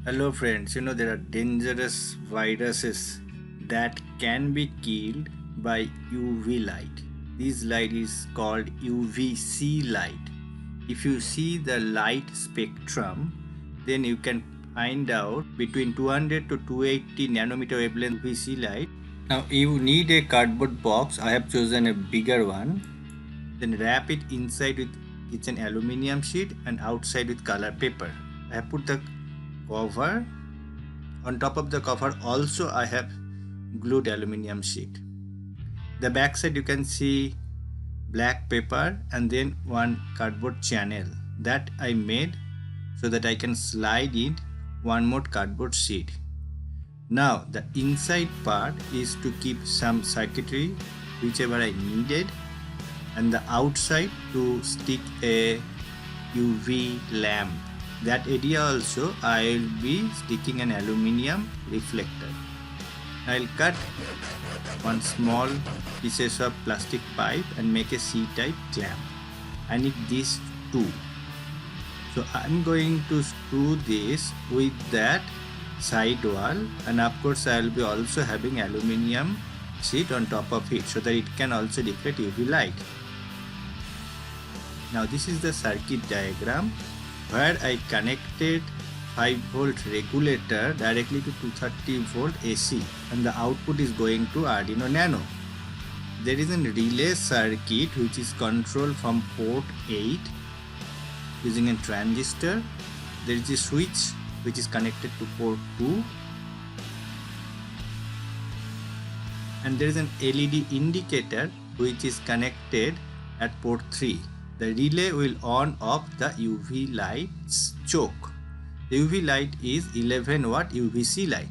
Hello friends, there are dangerous viruses that can be killed by UV light. This light is called UVC light. If you see the light spectrum, then you can find out between 200 to 280 nanometer wavelength UVC light. Now you need a cardboard box. I have chosen a bigger one. Then wrap it inside with kitchen aluminium sheet and outside with color paper. I have put the cover. On top of the cover also I have glued aluminium sheet. The back side you can see black paper and then one cardboard channel that I made so that I can slide in one more cardboard sheet. Now the inside part is to keep some circuitry whichever I needed, and the outside to stick a UV lamp. That area also I will be sticking an aluminium reflector. I will cut one small pieces of plastic pipe and make a C-type clamp. I need these two. So I am going to screw this with that side wall, and of course I will be also having aluminium sheet on top of it so that it can also reflect UV light. Now this is the circuit diagram where I connected 5-volt regulator directly to 230-volt AC, and the output is going to Arduino Nano. There is a relay circuit which is controlled from port 8 using a transistor. There is a switch which is connected to port 2, and there is an LED indicator which is connected at port 3. The relay will on off the UV light's choke. The UV light is 11 watt UVC light.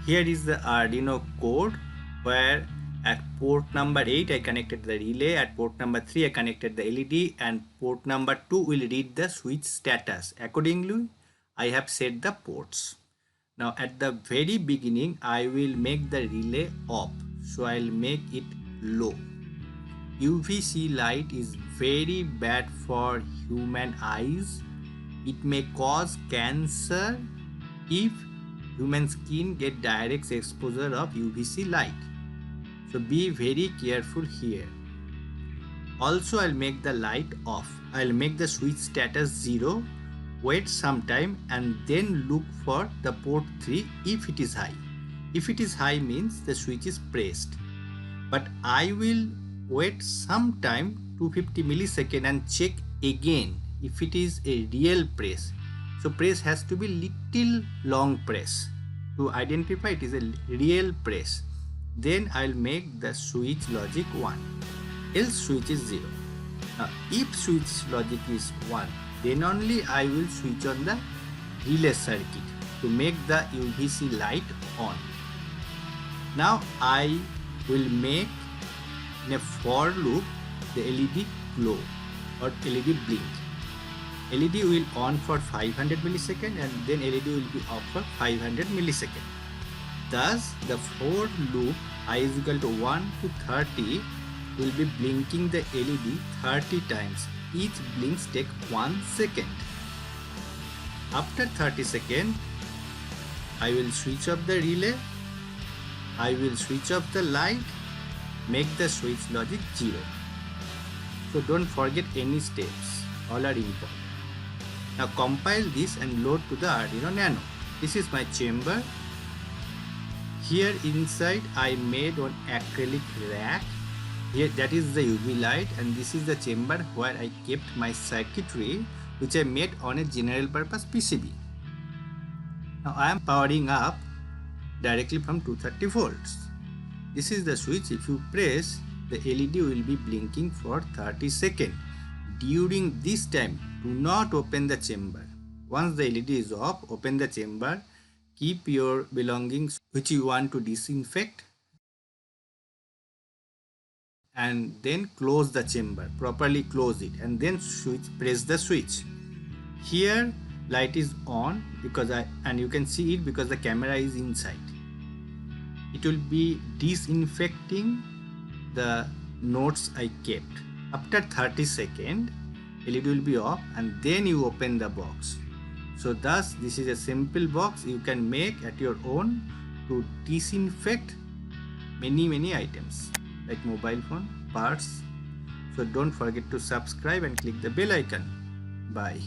Here is the Arduino code where at port number 8 I connected the relay, at port number 3 I connected the LED, and port number 2 will read the switch status. Accordingly, I have set the ports. Now at the very beginning I will make the relay off, so I will make it low. UVC light is very bad for human eyes. It may cause cancer if human skin get direct exposure of UVC light. So be very careful here. Also I'll make the light off. I'll make the switch status 0, wait some time and then look for the port 3 if it is high. If it is high means the switch is pressed. But I will wait some time, 250 millisecond, and check again if it is a real press. So press has to be little long press to identify it is a real press. Then I'll make the switch logic 1, else switch is 0. Now if switch logic is 1, then only I will switch on the relay circuit to make the UVC light on. Now I will make in a for loop the LED glow or LED blink. LED will on for 500 millisecond and then LED will be off for 500 millisecond. Thus the for loop I is equal to 1 to 30 will be blinking the LED 30 times. Each blinks take 1 second. After 30 seconds I will switch off the relay. I will switch off the light, make the switch logic 0. So don't forget any steps, all are important. Now compile this and load to the Arduino Nano. This is my chamber. Here inside I made one acrylic rack. Here that is the UV light, and this is the chamber where I kept my circuitry which I made on a general purpose PCB. Now I am powering up directly from 230 volts. This is the switch. If you press, the LED will be blinking for 30 seconds. During this time, do not open the chamber. Once the LED is off, open the chamber. Keep your belongings which you want to disinfect and then close the chamber. Properly close it and then press the switch. Here light is on because and you can see it because the camera is inside. It will be disinfecting the notes I kept. After 30 seconds, LED will be off and then you open the box. So thus this is a simple box you can make at your own to disinfect many items like mobile phone, parts. So don't forget to subscribe and click the bell icon. Bye.